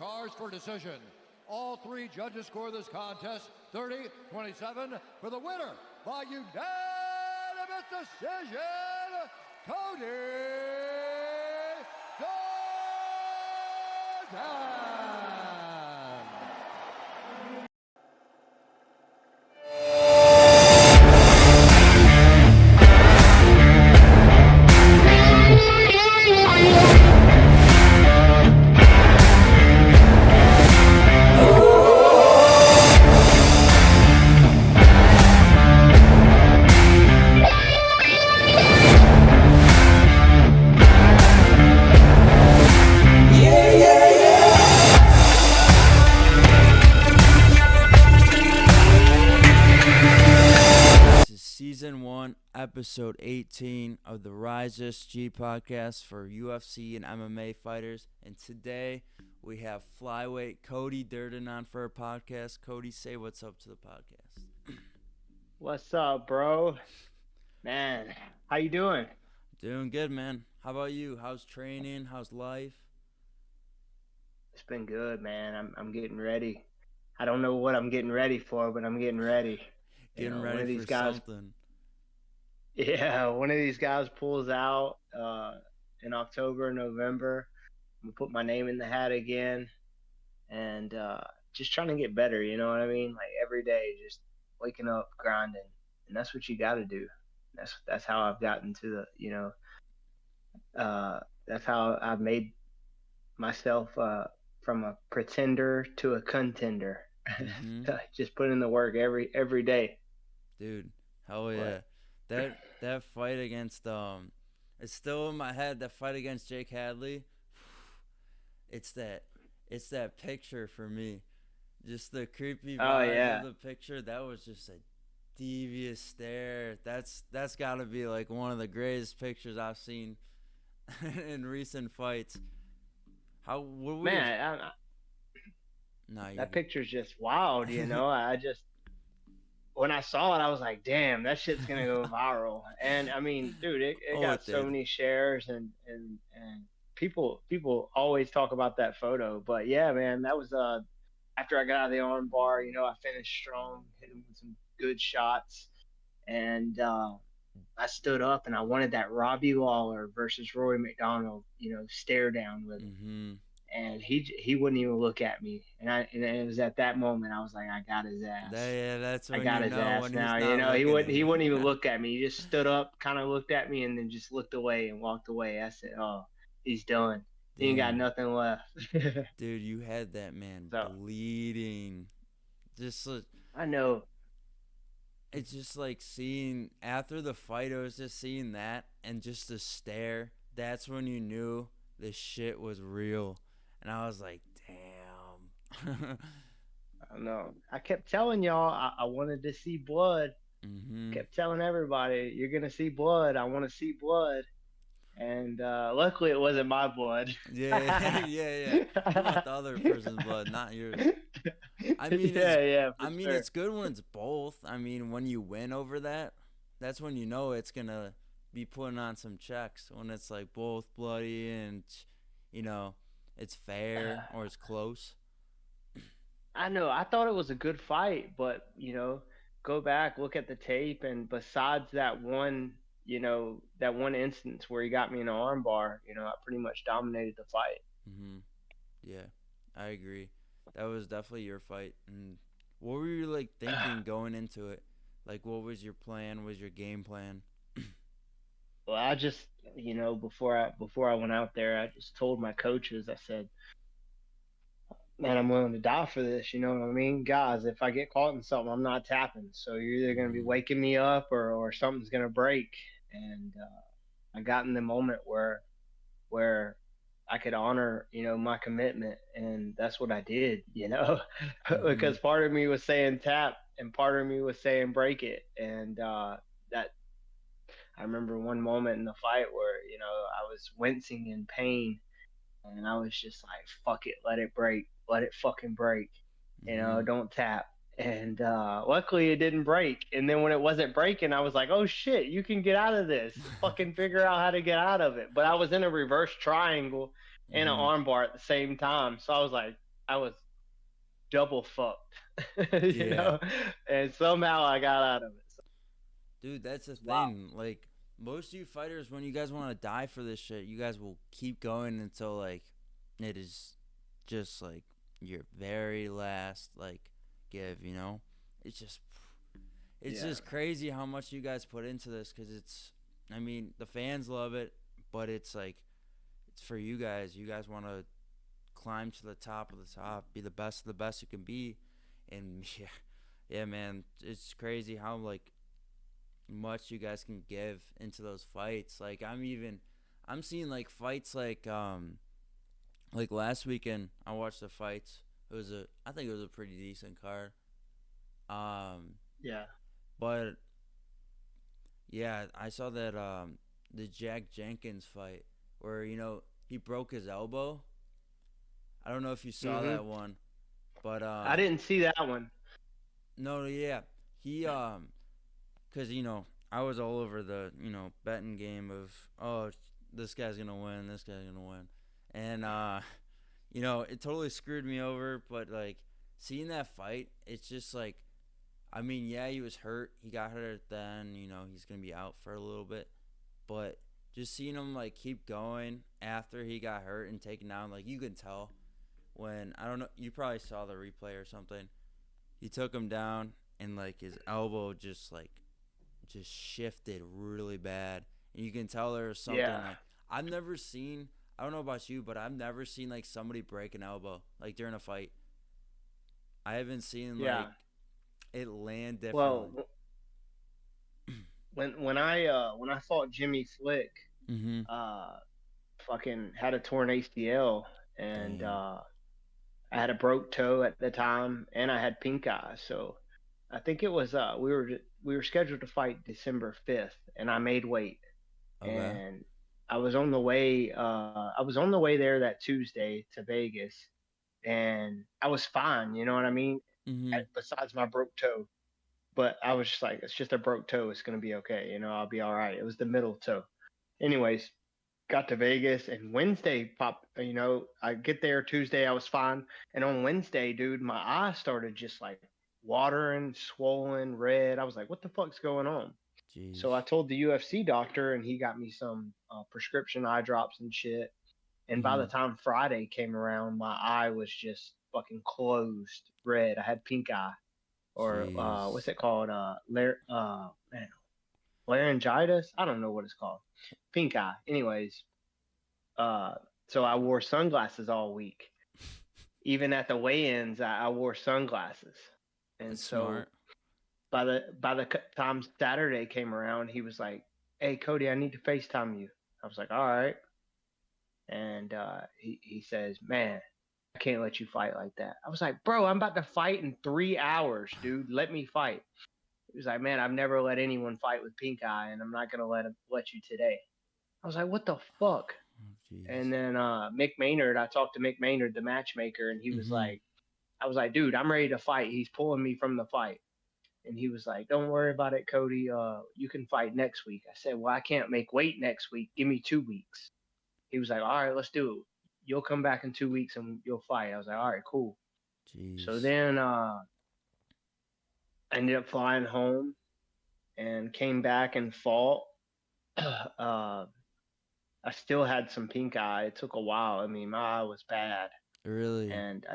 scorecards for decision. All three judges score this contest 30-27 for the winner by unanimous decision, Cody Durden. Season 1, Episode 18 of the Rise SG podcast for UFC and MMA fighters. And today we have flyweight Cody Durden on for our podcast. Cody, say what's up to the podcast. What's up, bro? Man, how you doing? Doing good, man. How about you? How's training? How's life? It's been good, man. I'm getting ready. I don't know what I'm getting ready for, but I'm getting ready. Getting ready one of these for guys, something. Yeah, one of these guys pulls out in October, November. I'm gonna put my name in the hat again, and just trying to get better. You know what I mean? Like every day, just waking up, grinding, and that's what you got to do. That's how I've gotten to that's how I've made myself from a pretender to a contender. Mm-hmm. Just put in the work every day. Dude, hell yeah. That fight against it's still in my head, that fight against Jake Hadley. It's that picture for me. Just the creepy vibes of the picture. That was just a devious stare. That's gotta be like one of the greatest pictures I've seen in recent fights. That picture's just wild, you know. When I saw it, I was like, damn, that shit's gonna go viral. And I mean, dude, it got so many shares and people always talk about that photo. But yeah, man, that was after I got out of the arm bar, you know, I finished strong, hit him with some good shots, and I stood up and I wanted that Robbie Lawler versus Rory McDonald, you know, stare down with him. Mm-hmm. And he wouldn't even look at me, and it was at that moment I was like, I got his ass. That's when I got you his know ass when now. he's not You know, he looking wouldn't even look at me. He just stood up, kind of looked at me, and then just looked away and walked away. I said, "Oh, he's done. He ain't got nothing left." Dude, you had that man bleeding. Just I know. It's just like seeing after the fight, I was just seeing that and just the stare. That's when you knew this shit was real. And I was like, damn. I know. I kept telling y'all I wanted to see blood. Mm-hmm. Kept telling everybody, you're going to see blood. I want to see blood. And luckily it wasn't my blood. Yeah. You want the other person's blood, not yours. I mean, sure. It's good when it's both. I mean, when you win over that, that's when you know it's going to be putting on some checks. When it's like both bloody and, you know, it's fair or it's close. I know. I thought it was a good fight, but, you know, go back, look at the tape, and besides that one instance where he got me in an arm bar, you know, I pretty much dominated the fight. Mm-hmm. Yeah, I agree. That was definitely your fight. And what were you, like, thinking going into it? Like, what was your plan? Was your game plan? Well, I just, you know, before I went out there, I just told my coaches, I said, man, I'm willing to die for this. You know what I mean? Guys, if I get caught in something, I'm not tapping. So you're either going to be waking me up or something's going to break. And I got in the moment where I could honor, you know, my commitment. And that's what I did, you know, because part of me was saying tap and part of me was saying break it. And that I remember one moment in the fight where, you know, I was wincing in pain. And I was just like, fuck it, let it break. Let it fucking break. You know, don't tap. And luckily it didn't break. And then when it wasn't breaking, I was like, oh shit, you can get out of this. Fucking figure out how to get out of it. But I was in a reverse triangle and an arm bar at the same time. So I was like, I was double fucked, Yeah. and somehow I got out of it. So, Dude, that's the wow. thing. Like, most of you fighters, when you guys want to die for this shit, you guys will keep going until, like, it is just, like, your very last, like, give, you know? It's just, it's Yeah. just crazy how much you guys put into this because it's, I mean, the fans love it, but it's, like, it's for you guys. You guys want to climb to the top of the top, be the best of the best you can be. And, yeah, man, it's crazy how, like, much you guys can give into those fights. Like I'm seeing like fights like last weekend I watched the fights. I think it was a pretty decent card. Um Yeah. but yeah, I saw that the Jack Jenkins fight where he broke his elbow. I don't know if you saw Mhm. that one, but I didn't see that one. no, yeah. He cuz I was all over the, betting game of, oh, this guy's going to win, this guy's going to win. And it totally screwed me over, but like seeing that fight, it's just like, I mean, yeah, he was hurt. He got hurt then, he's going to be out for a little bit. But just seeing him like keep going after he got hurt and taken down, like you can tell when, I don't know, you probably saw the replay or something. He took him down and like his elbow just shifted really bad, and you can tell there was something Yeah. like I've never seen. I don't know about you, but I've never seen like somebody break an elbow like during a fight. I haven't seen like Yeah. it land Well, differently. when I fought Jimmy Flick, Mm-hmm. uh, fucking had a torn ACL, and Damn. I had a broke toe at the time, and I had pink eye. So I think it was we were scheduled to fight December 5th, and I made weight, Okay. and I was on the way there that Tuesday to Vegas, and I was fine. You know what I mean? Mm-hmm. Besides my broke toe, but I was just like, it's just a broke toe. It's gonna be okay. I'll be all right. It was the middle toe. Anyways, got to Vegas and Wednesday popped. I get there Tuesday. I was fine, and on Wednesday, dude, my eye started just like watering, swollen, red. I was like, what the fuck's going on? So Jeez. I told the UFC doctor, and he got me some prescription eye drops and shit. And by Mm-hmm. the time Friday came around, my eye was just fucking closed, red. I had pink eye, or what's Jeez. it called? Man, laryngitis. I don't know what it's called. Pink eye. Anyways, uh, so I wore sunglasses all week. Even at the weigh-ins, I wore sunglasses. And That's so smart. by the time Saturday came around, he was like, "Hey, Cody, I need to FaceTime you." I was like, "All right." And he says, "Man, I can't let you fight like that." I was like, "Bro, I'm about to fight in 3 hours, dude. Let me fight." He was like, "Man, I've never let anyone fight with pink eye, and I'm not gonna let you today." I was like, "What the fuck?" Oh, jeez. And then Mick Maynard, I talked to Mick Maynard, the matchmaker, and he was Mm-hmm. like, I was like, "Dude, I'm ready to fight." He's pulling me from the fight. And he was like, "Don't worry about it, Cody. You can fight next week." I said, "Well, I can't make weight next week. Give me 2 weeks." He was like, "All right, let's do it. You'll come back in 2 weeks and you'll fight." I was like, "All right, cool." So Jeez. then I ended up flying home and came back and fought. uh, I still had some pink eye. It took a while. I mean, my eye was bad. Really? And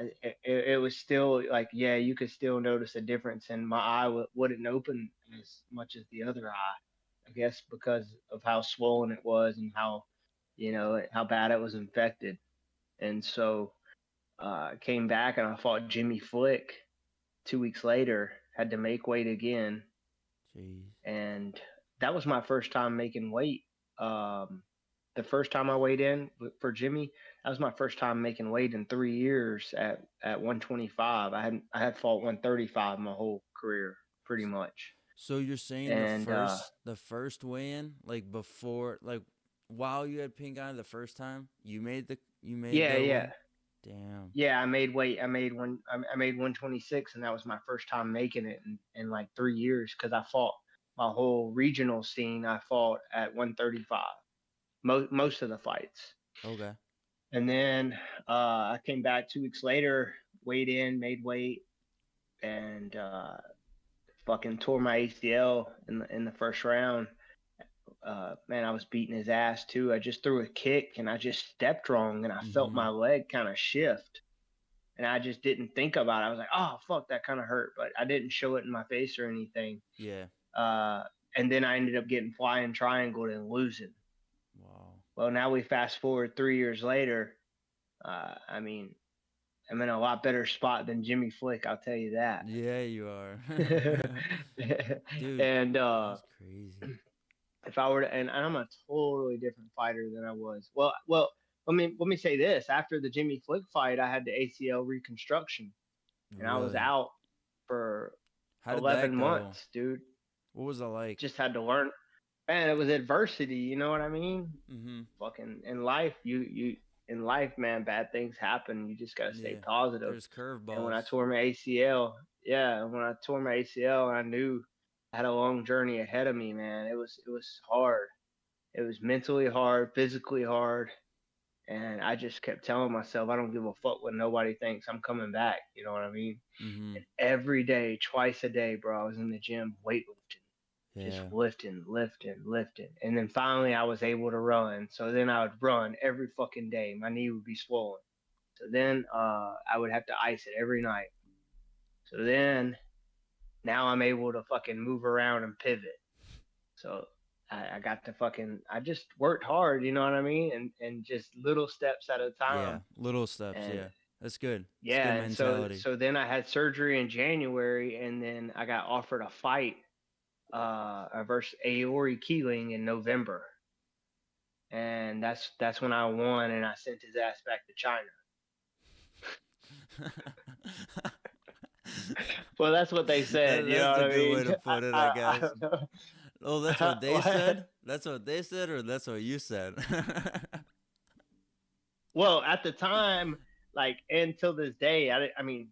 it was still like, yeah, you could still notice a difference, and my eye wouldn't open as much as the other eye. I guess because of how swollen it was and how bad it was infected. And so I came back and I fought Jimmy Flick 2 weeks later. Had to make weight again, Jeez. and that was my first time making weight. Um, the first time I weighed in for Jimmy, that was my first time making weight in 3 years at 125. I had fought 135 my whole career, pretty much. So you're saying the And first weigh-in, like before, like while you had pink eye the first time, you made yeah, the yeah, weight. Damn. yeah. I made weight. I made 126, and that was my first time making it in like 3 years because I fought my whole regional scene. I fought at 135. Most of the fights. Okay. And then I came back 2 weeks later, weighed in, made weight, and fucking tore my ACL in the first round. Man, I was beating his ass too. I just threw a kick and I just stepped wrong and I felt Mm-hmm. my leg kind of shift. And I just didn't think about it. I was like, oh, fuck, that kind of hurt. But I didn't show it in my face or anything. Yeah. Uh, and then I ended up getting flying triangle and losing. Wow. Well, now we fast forward 3 years later. I mean, I'm in a lot better spot than Jimmy Flick, I'll tell you that. Yeah, you are. Dude, And that's crazy. if I were to, and I'm a totally different fighter than I was. Well, let me say this: after the Jimmy Flick fight, I had the ACL reconstruction, and I was Really? out for How did 11 that go? months, dude. What was it like? Just had to learn. Man, it was adversity. You know what I mean? Mm-hmm. Fucking in life, you in life, man, bad things happen. You just gotta stay Yeah. positive. There's And when I curveballs. tore my ACL, yeah, when I tore my ACL, I knew I had a long journey ahead of me, man. It was hard. It was mentally hard, physically hard, and I just kept telling myself, I don't give a fuck what nobody thinks. I'm coming back. You know what I mean? Mm-hmm. And every day, twice a day, bro, I was in the gym weightlifting, just Yeah. lifting, lifting, lifting. And then finally I was able to run. So then I would run every fucking day. My knee would be swollen. So then I would have to ice it every night. So then now I'm able to fucking move around and pivot. So I got to fucking, I just worked hard, you know what I mean? And just little steps at a Yeah. time. Little steps. And Yeah. That's good. It's good yeah, and so mentality. so then I had surgery in January, and then I got offered a fight versus Aori Keeling in November, and that's when I won, and I sent his ass back to China. Well, that's what they said. You know That's what a I good way mean? to put it, I I guess. don't know. Oh, that's what they What? said? That's what they said, or that's what you said? Well, at the time, like until this day, I mean,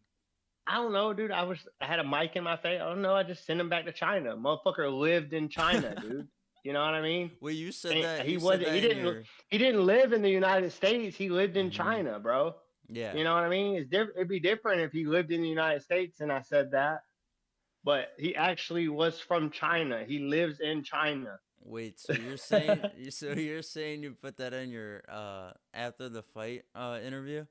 I don't know, dude. I had a mic in my face. I don't know. I just sent him back to China. Motherfucker lived in China, dude. You know what I mean? Well, you said And that. he You said wasn't. that in your. He didn't live in the United States. He lived in Mm-hmm. China, bro. Yeah. You know what I mean? It'd be different if he lived in the United States and I said that. But he actually was from China. He lives in China. Wait. So you're saying you put that in your after the fight interview?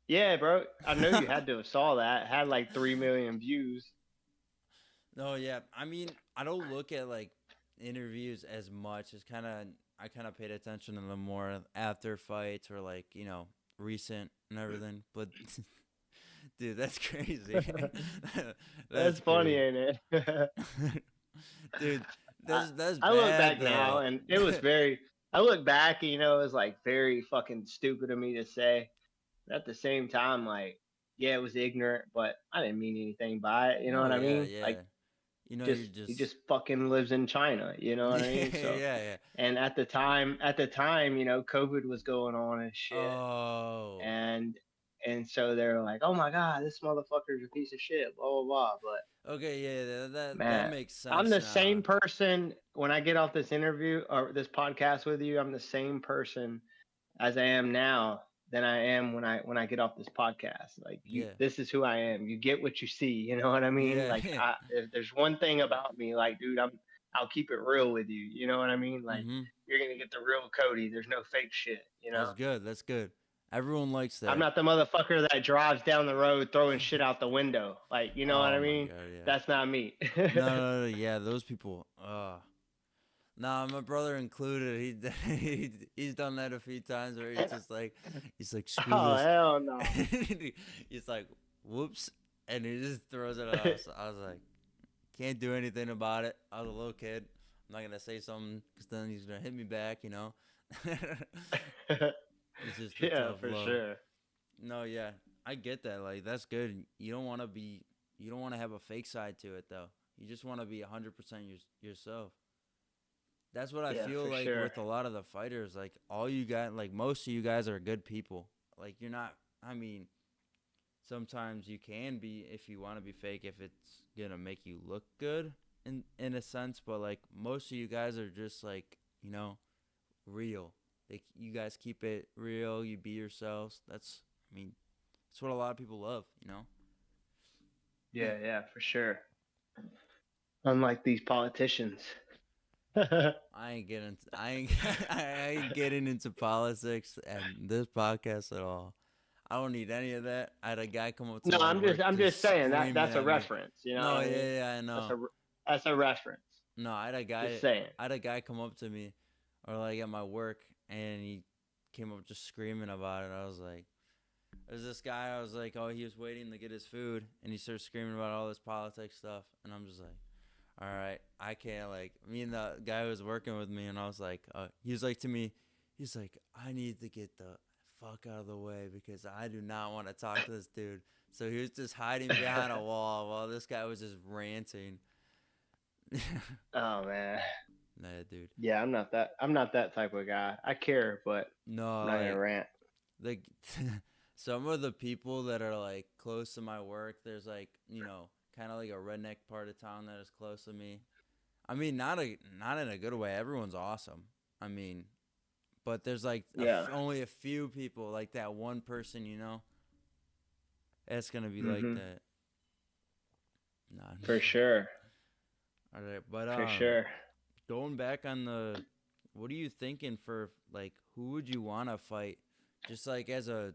Yeah, bro. I know you had to have saw that. It had like 3 million views. No, yeah. I mean, I don't look at like interviews as much. It's kind of I kind of paid attention to them more after fights or like recent and everything. But dude, that's crazy. That's That's funny, crazy, ain't it? dude. I, That's I look bad back now though. and it was very. I look back and it was like very fucking stupid of me to say. At the same time, like, yeah, it was ignorant, but I didn't mean anything by it. You know No, what I yeah, mean? Like, yeah. You're he just just fucking lives in China. You know what I yeah, mean? So, yeah. and at the time, COVID was going on and shit, Oh, and so they're like, oh my god, this motherfucker's a piece of shit, blah blah blah. But okay, yeah. That man, makes I'm sense the now. same person when I get off this interview or this podcast with you. I'm the same person as I am now than I am when I get off this podcast. Like Yeah, this is who I am. You get what you see. You know what I mean? yeah. Like if there's one thing about me, like dude, I'll keep it real with you. You know what I mean? Like Mhm. you're gonna get the real Cody. There's no fake shit. You know? That's good. That's good. Everyone likes I'm that. not the motherfucker that drives down the road throwing shit out the window. Like you know what Oh I my mean? god, yeah. That's not me. No, yeah, those people. Nah, my brother included. He's done that a few times where he's like screw Oh this. hell no. He's like whoops, and he just throws it out. So I was like, can't do anything about it. I was a little kid. I'm not gonna say something because then he's gonna hit me back. It's just a Yeah, tough for love. sure. No, yeah, I get that. Like that's good. You don't want to have a fake side to it though. You just want to be 100% yourself. That's what I Yeah, feel for like sure. with a lot of the fighters. Like all you guys, like most of you guys are good people. Like you're not. I mean, sometimes you can be if you want to be fake if it's gonna make you look good in a sense. But like most of you guys are just like real. You guys keep it real. You be yourselves. That's what a lot of people love. Yeah, for sure. Unlike these politicians. I ain't getting I ain't getting into politics and this podcast at all. I don't need any of that. I had a guy come up to No, my work I'm just just saying that screaming that's a at me. reference. You know what No, I mean? yeah, I That's know. a reference. No, Just saying. I had a guy come up to me, or like at my work, and he came up just screaming about it. I was like, there's this guy. I was like, oh, he was waiting to get his food, and he started screaming about all this politics stuff, and I'm just like, all right, I can't, like, me and the guy who was working with me, and I was like, he was like to me, he's like, I need to get the fuck out of the way because I do not want to talk to this dude. So he was just hiding behind a wall while this guy was just ranting. Oh man. Nah, dude. Yeah, I'm not that type of guy. I care, but No, I'm not gonna like, rant. like some of the people that are like close to my work, there's like, kind of like a redneck part of town that is close to me. I mean, not in a good way. Everyone's awesome. I mean, but there's like Yeah. only a few people, like that one person, it's gonna be like that. Nah. For sure. All right, but For sure. going back on what are you thinking for, like, who would you want to fight? Just like as a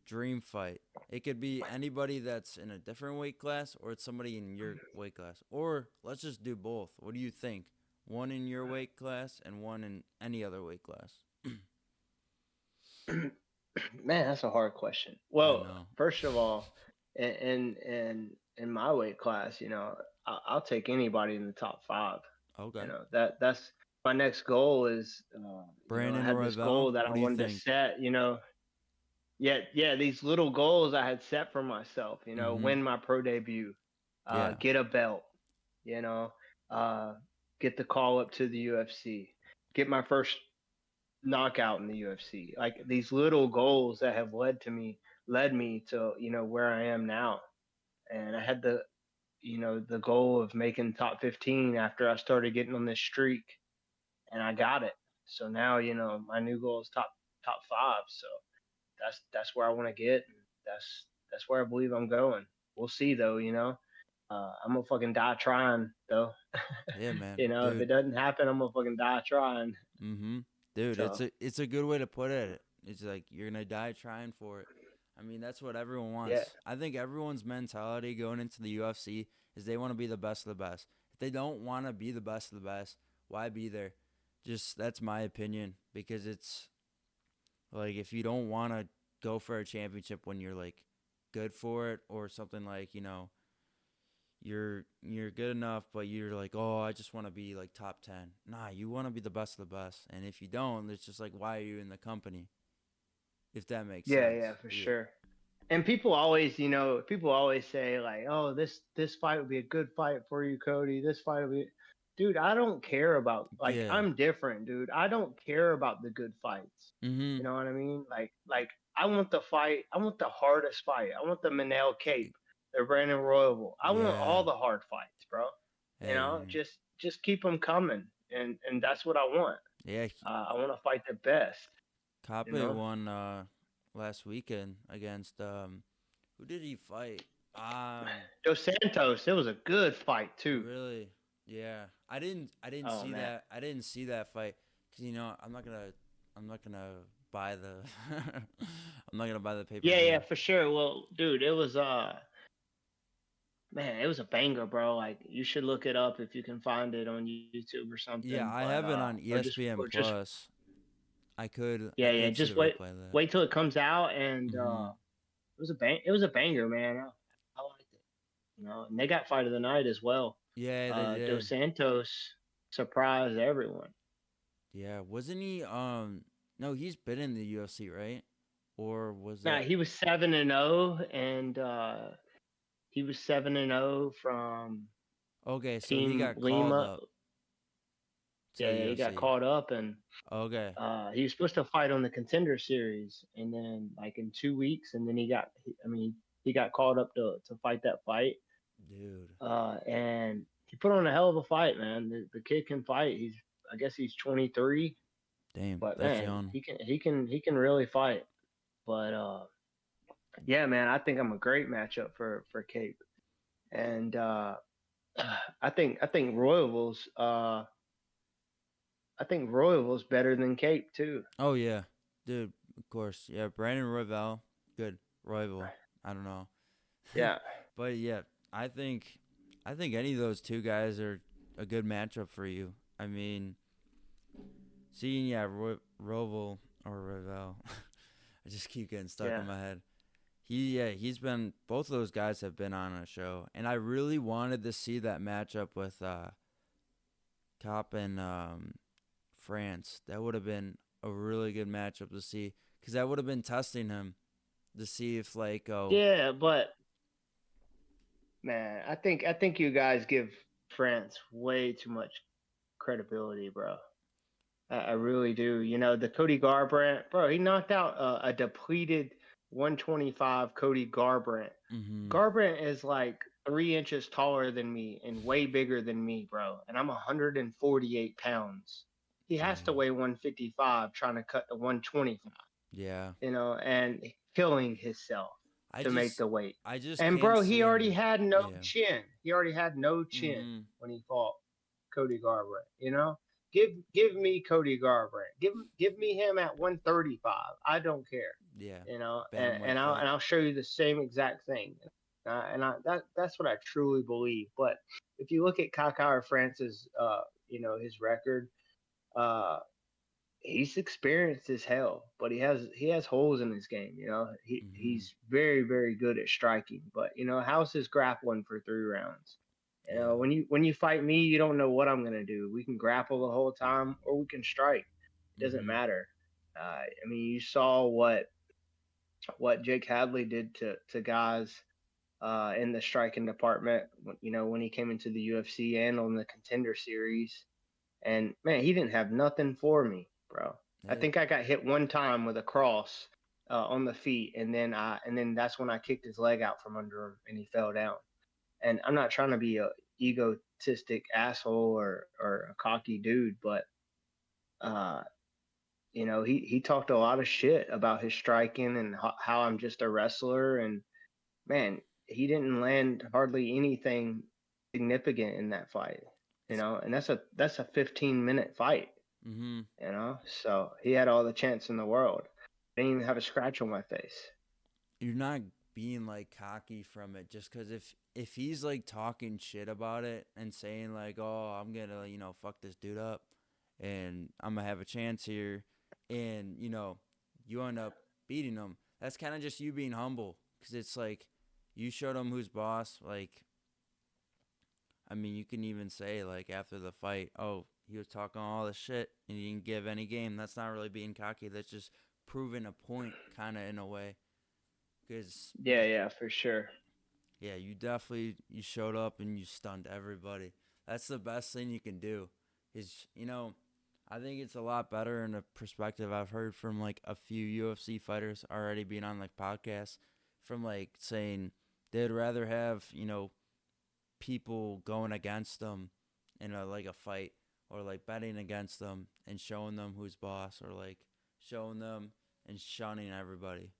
dream fight. It could be anybody that's in a different weight class, or it's somebody in your weight class. Or let's just do both. What do you think? One in your weight class and one in any other weight class. Man, that's a hard question. Well, first of all, in my weight class, I'll take anybody in the top 5. Okay. That's my next goal is. Brandon I had this goal that I wanted to set. Yeah, these little goals I had set for myself. Win my pro debut, get a belt, get the call up to the UFC, get my first knockout in the UFC. Like these little goals that have led me to where I am now. And I had the goal of making top 15 after I started getting on this streak, and I got it. So now my new goal is top 5. So that's where I want to get. That's where I believe I'm going. We'll see though. I'm gonna fucking die trying though. Yeah, man. If it doesn't happen, I'm gonna fucking die trying. Dude, So. it's a good way to put it. It's like you're gonna die trying for it. I mean, that's what everyone wants. Yeah. I think everyone's mentality going into the UFC is they want to be the best of the best. If they don't want to be the best of the best, why be there? Just that's my opinion, because it's like if you don't want to go for a championship when you're like good for it, or something like, you're good enough, but you're like, oh, I just want to be like top 10. Nah, you want to be the best of the best. And if you don't, it's just like, why are you in the company? If that makes sense. Yeah, for sure. And people always say like, oh, this fight would be a good fight for you, Cody. This fight would be, dude. I don't care about, like, I'm different, dude. I don't care about the good fights. You know what I mean? Like I want the fight. I want the hardest fight. I want the Manel Cape, the Brandon Royal. I want all the hard fights, bro. Just keep them coming, and that's what I want. Yeah. I want to fight the best. Coppe won last weekend against who did he fight? Dos Santos. It was a good fight too. Really? Yeah. I didn't see that. I didn't see that fight because I'm not gonna buy the I'm not gonna buy the pay-per-view. Yeah, for sure. Well, dude, it was man, it was a banger, bro. Like, you should look it up if you can find it on YouTube or something. Yeah, I have it on ESPN Plus. I could. Yeah. Just wait till it comes out, and it was a banger, man. I liked it. And they got fight of the night as well. Yeah, they did. Dos Santos surprised everyone. Yeah, wasn't he? No, he's been in the UFC, right? Or was that? Nah, he was 7-0, and he was 7-0 from. Okay, so Team he got Lima. called up. Yeah, he got called up, and okay. He was supposed to fight on the Contender Series, and then like in 2 weeks, and then he got called up to fight that fight. Dude. And he put on a hell of a fight, man. The kid can fight. I guess he's 23. Damn, But that's man, young. he can really fight. But yeah, man, I think I'm a great matchup for Cape. And I think Royval's better than Cape too. Oh yeah, dude. Of course, yeah. Brandon Royval, good. Royval, I don't know, Yeah. but yeah, I think, I think any of those two guys are a good matchup for you. I mean, seeing Royval or Royval, I just keep getting stuck Yeah. in my head. He's been, both of those guys have been on a show, and I really wanted to see that matchup with Cop and France. That would have been a really good matchup to see, because that would have been testing him to see if like, oh, Yeah, but man, I think you guys give France way too much credibility, bro. I really do. You know, the Cody Garbrandt, bro, he knocked out a depleted 125 Cody Garbrandt. mm-hmm, Garbrandt is like 3 inches taller than me and way bigger than me, bro. And I'm 148 pounds. He has to dang, weigh 155 trying to cut to 125, yeah. and killing himself I to make just the weight. I just And can't bro, he see already him. had no Yeah. chin. He already had no chin Mm-hmm. when he fought Cody Garbrandt. Give me Cody Garbrandt. Give me him at 135. I don't care. Yeah. And Bantamweight and I'll fight. and I'll show you the same exact thing. That's what I truly believe. But if you look at Kakar France's his record, uh he's experienced as hell, but he has holes in his game. Mm-hmm. He's very very good at striking, but how's his grappling for 3 rounds? Yeah. When you fight me, you don't know what I'm gonna do. We can grapple the whole time, or we can strike. It doesn't Mm-hmm. matter. I mean, you saw what Jake Hadley did to guys in the striking department. When he came into the UFC and on the Contender Series, and man, he didn't have nothing for me, bro. I Hey. think I got hit one time with a cross on the feet, and then that's when I kicked his leg out from under him, and he fell down. And I'm not trying to be a egotistic asshole or a cocky dude, but uh, he talked a lot of shit about his striking and how I'm just a wrestler, and man, he didn't land hardly anything significant in that fight. It's, And that's a 15-minute fight. mm-hmm. So he had all the chance in the world. I didn't even have a scratch on my face. You're not being like cocky from it, just because if he's like talking shit about it and saying like, oh, I'm gonna fuck this dude up and I'm gonna have a chance here, and you end up beating him, that's kind of just you being humble, because it's like you showed him who's boss. Like, I mean, you can even say like after the fight, oh, he was talking all this shit and he didn't give any game. That's not really being cocky, that's just proving a point, kind of, in a way. Because Yeah, yeah, for sure. yeah, you showed up and you stunned everybody. That's the best thing you can do. Is I think it's a lot better in a perspective I've heard from like a few UFC fighters already being on like podcasts, from like saying they'd rather have people going against them in a fight, or like betting against them and showing them who's boss, or like showing them and shunning everybody.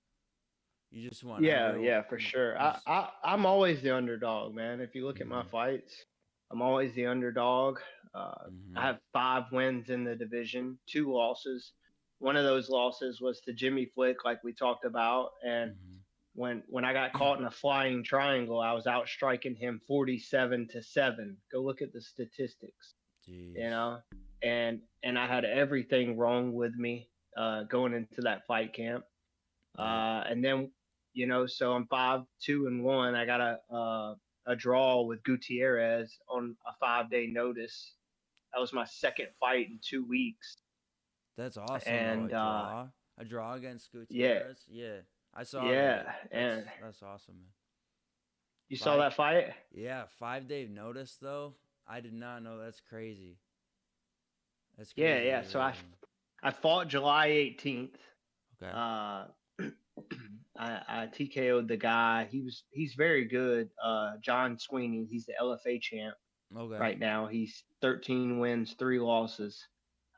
You just want Yeah, everyone. yeah, for sure. You I'm always the underdog, man. If you look at my mm-hmm, fights, I'm always the underdog. I mm-hmm, have 5 wins in the division, 2 losses. One of those losses was to Jimmy Flick, like we talked about, and mm-hmm. when I got caught in a flying triangle, I was out striking him 47-7. Go look at the statistics, you Jeez. know, and I had everything wrong with me going into that fight camp. Yep. And then, so I'm 5-2-1. I got a draw with Gutierrez on a 5-day notice. That was my second fight in 2 weeks. That's awesome though. A And draw. A draw against yeah, Gutierrez. Yeah. I saw yeah. that. And That's awesome, man. you saw Five that fight? Yeah, 5-day notice though. I did not know. That's crazy. That's Yeah, crazy to yeah. So hear, man. I fought July 18th. Okay. Uh, I TKO'd the guy. He's very good. John Sweeney. He's the LFA champ Okay. right now. He's 13 wins, 3 losses.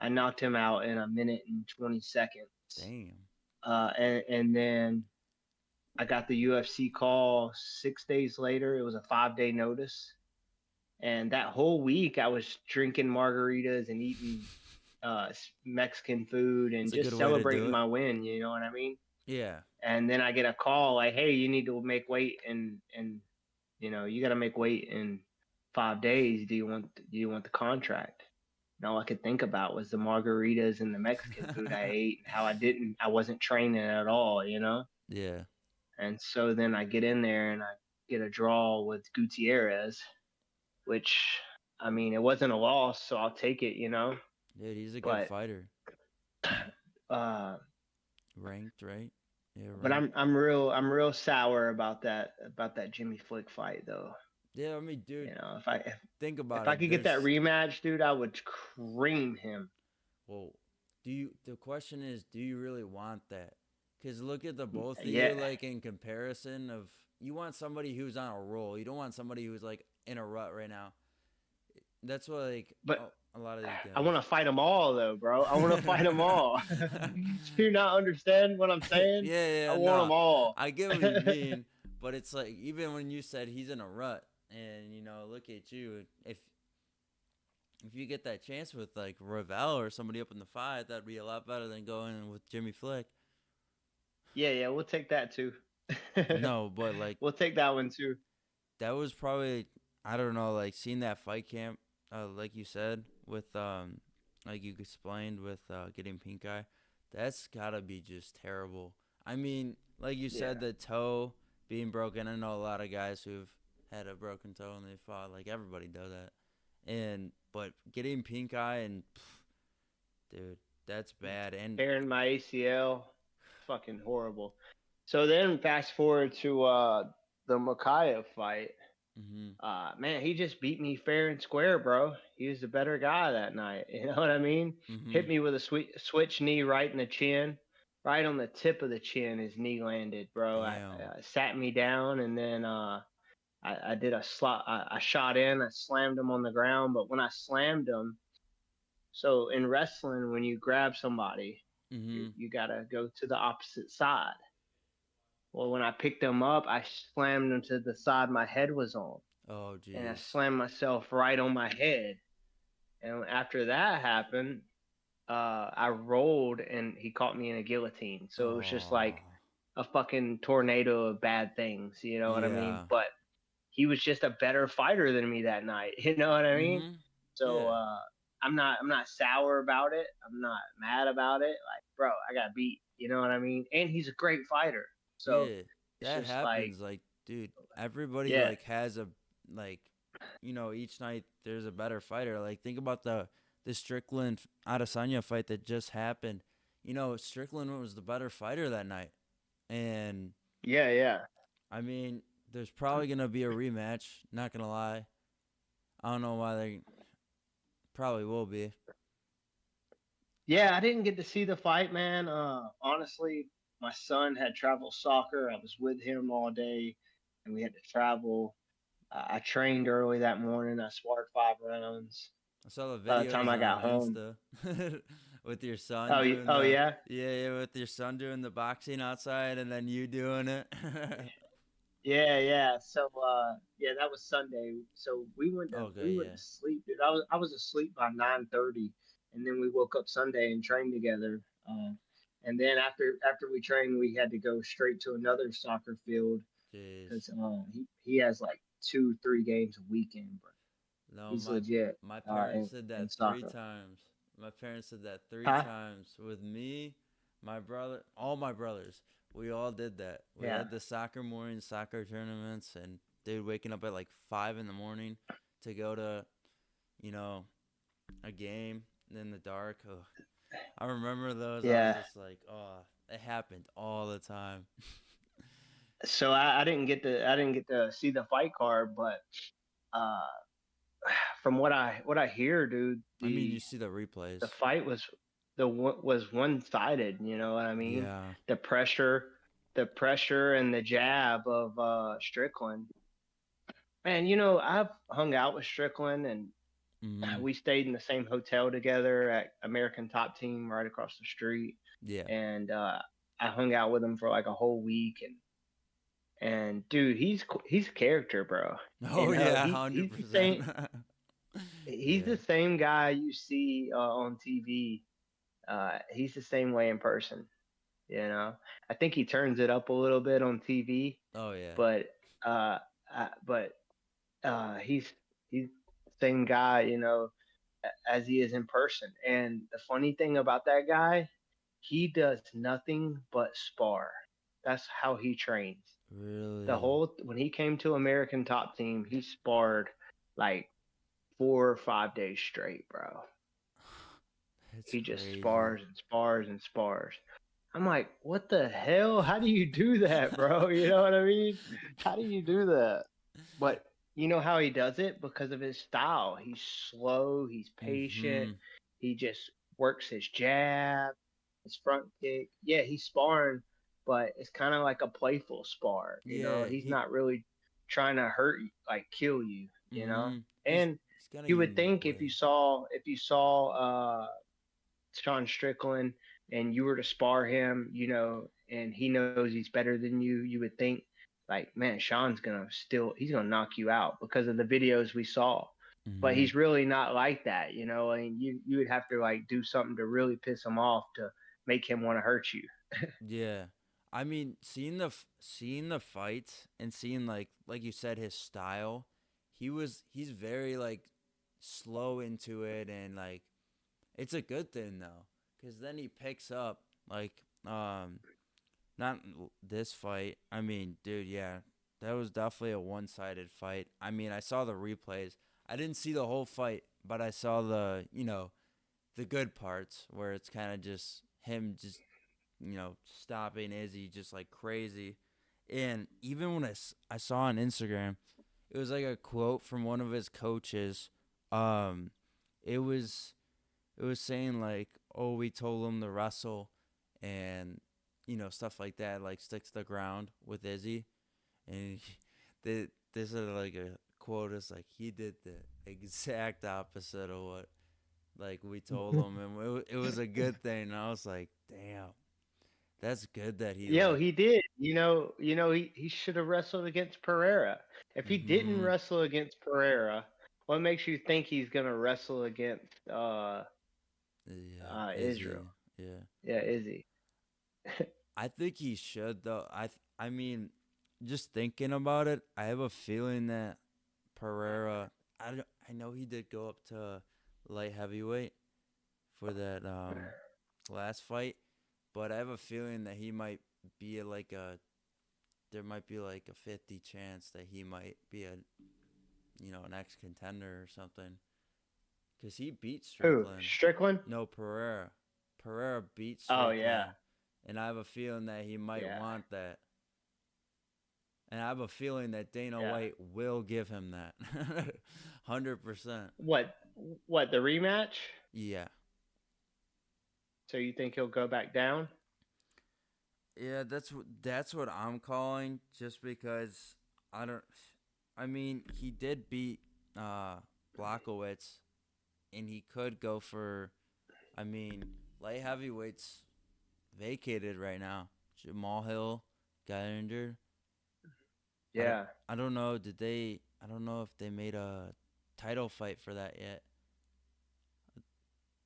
I knocked him out in a minute and 20 seconds. Damn. And then I got the UFC call 6 days later. It was a 5-day notice. And that whole week I was drinking margaritas and eating Mexican food and It's a just good way to do celebrating it. my win, you know what I mean? Yeah. And then I get a call like, hey, you need to make weight and you got to make weight in 5 days. Do you want the contract? And all I could think about was the margaritas and the Mexican food I ate and how I wasn't training at all, you know? Yeah. And so then I get in there and I get a draw with Gutierrez, which, I mean, it wasn't a loss, so I'll take it, you know? Dude, he's a good But, fighter. uh, Ranked, right? Yeah, but ranked. I'm real sour about that Jimmy Flick fight though. Yeah, I mean, dude, You know, think if about I it. could get that There's rematch, dude, I would cream him. well, the question is, do you really want that? Because look at the both of Yeah, you, like in comparison of, you want somebody who's on a roll. You don't want somebody who's like in a rut right now. That's what like but a lot of these I guys. want to fight them all though, bro. I want to fight them all. Do you not understand what I'm saying? Yeah, I want them no, all. I get what you mean, but it's like even when you said he's in a rut, and look at you. If you get that chance with like Ravel or somebody up in the fight, that'd be a lot better than going with Jimmy Flick. Yeah, we'll take that too. No, but like We'll take that one too. that was probably, I don't know, like seeing that fight camp, like you said with like you explained with getting pink eye, that's gotta be just terrible. I mean, like you Yeah. said, the toe being broken. I know a lot of guys who've had a broken toe and they fought. Like everybody does that. But getting pink eye and dude, that's bad. And Tearing my ACL, fucking horrible. So then fast forward to the Makayev fight. mhm, Man, he just beat me fair and square, bro. He was the better guy that night. You know what I mean? Hit mhm, me with a switch knee right in the chin, right on the tip of the chin. His knee landed, bro. damn, Sat me down, and then I did a slot. I shot in. I slammed him on the ground, but when I slammed him, so in wrestling, when you grab somebody, mhm. you gotta go to the opposite side. Well, when I picked him up, I slammed him to the side my head was on, Oh and I jeez. slammed myself right on my head. And after that happened, I rolled and he caught me in a guillotine. So it was just Oh, like a fucking tornado of bad things, you know what I mean? yeah. But he was just a better fighter than me that night, you know what I mean? Mhm. So Yeah. I'm not sour about it. I'm not mad about it. Like, bro, I got beat, you know what I mean? And he's a great fighter. So Yeah. it's That just like, happens. Like, dude, everybody yeah, like has a like, each night there's a better fighter. Like, think about the Strickland Adesanya fight that just happened. Strickland was the better fighter that night, and yeah. I mean, there's probably gonna be a rematch. Not gonna lie, I don't know why they probably will be. Yeah, I didn't get to see the fight, man. Honestly, my son had travel soccer. I was with him all day, and we had to travel. I trained early that morning. I sparred 5 rounds. I saw the By the time videos I on got home, Insta with your son oh, doing oh the yeah, yeah, with your son doing the boxing outside and then you doing it. yeah. So yeah, that was Sunday. So we Okay, went yeah. to sleep, dude. I was asleep by 9:30, and then we woke up Sunday and trained together. And then after we trained, we had to go straight to another soccer field Jeez. because he has like 2-3 games a weekend, but No, he's my legit my in, parents said in that three soccer. times. My parents said that three Huh? times with me, my brother, all my brothers. We all did that. We Yeah. had the soccer morning soccer tournaments, and dude, waking up at like 5 in the morning to go to, you know, a game in the dark. Ugh. I remember those. I was Yeah. just like, oh, it happened all the time. So I didn't get to see the fight card, but uh, from what I hear, dude, I mean, you the see the the replays. fight was one-sided. You know what I mean? Yeah. The pressure, the pressure and the jab of Strickland. Man, I've hung out with Strickland, and Mm-hmm. We stayed in the same hotel together at American Top Team right across the street, Yeah. and I hung out with him for like a whole week, and dude, he's a character, bro. Oh And yeah, 100%. he's Yeah. the same guy you see on TV. He's the same way in person. You know, I think he turns it up a little bit on TV, Oh yeah. but uh, but he's the same guy, as he is in person. And the funny thing about that guy, he does nothing but spar. That's how he trains. Really. When he came to American Top Team, he sparred like 4 or 5 days straight, bro. It's He just crazy. spars and spars and spars. I'm like, what the hell? How do you do that, bro? You know what I mean? How do you do that? But you know how he does it? Because of his style. He's slow, he's patient, Mm-hmm. he just works his jab, his front kick. Yeah, he's sparring, but it's kind of like a playful spar. Yeah, He's he not really trying to hurt you, like kill you. mm-hmm. And He's got a you would unique think if way. you saw Sean Strickland and you were to spar him, and he knows he's better than you would think, like, man, he's gonna knock you out because of the videos we saw. But Mm-hmm. he's really not like that, and you would have to like do something to really piss him off to make him want to hurt you. Yeah. I mean, seeing the fights and seeing like you said his style, he's very like slow into it, and like it's a good thing though, cuz then he picks up like not this fight. I mean, dude, yeah. That was definitely a one-sided fight. I mean, I saw the replays. I didn't see the whole fight, but I saw the good parts where it's kind of just him just stopping Izzy just like crazy. And even when I saw on Instagram, it was like a quote from one of his coaches. Um, it was it was saying like, "Oh, we told him to wrestle," and stuff like that, like stick to the ground with Izzy. And this is like a quote. Is like he did the exact opposite of what like we told him, and it was a good thing. And I was like, damn. That's good that he Yo, like. he did. He should have wrestled against Pereira. If he didn't Mm-hmm. wrestle against Pereira, what makes you think he's gonna wrestle against Yeah, Israel? Izzy. Yeah, Yeah, Izzy. I think he should though. I mean, just thinking about it, I have a feeling that Pereira. I know he did go up to light heavyweight for that last fight, but I have a feeling that he might be like a. There might be like a 50 chance that he might be a an ex contender or something. Because he beat Who? Strickland. Strickland? No, Pereira. Pereira beat Oh yeah, Strickland. And I have a feeling that he might yeah, want that. And I have a feeling that Dana yeah. White will give him that. 100%. What? What? The rematch? Yeah. So you think he'll go back down? Yeah, that's what I'm calling just because I don't I mean, he did beat Blachowicz and he could go for I mean, light heavyweights vacated right now. Jamal Hill got injured. I don't Yeah, I don't know. I don't know if they made a title fight for that yet.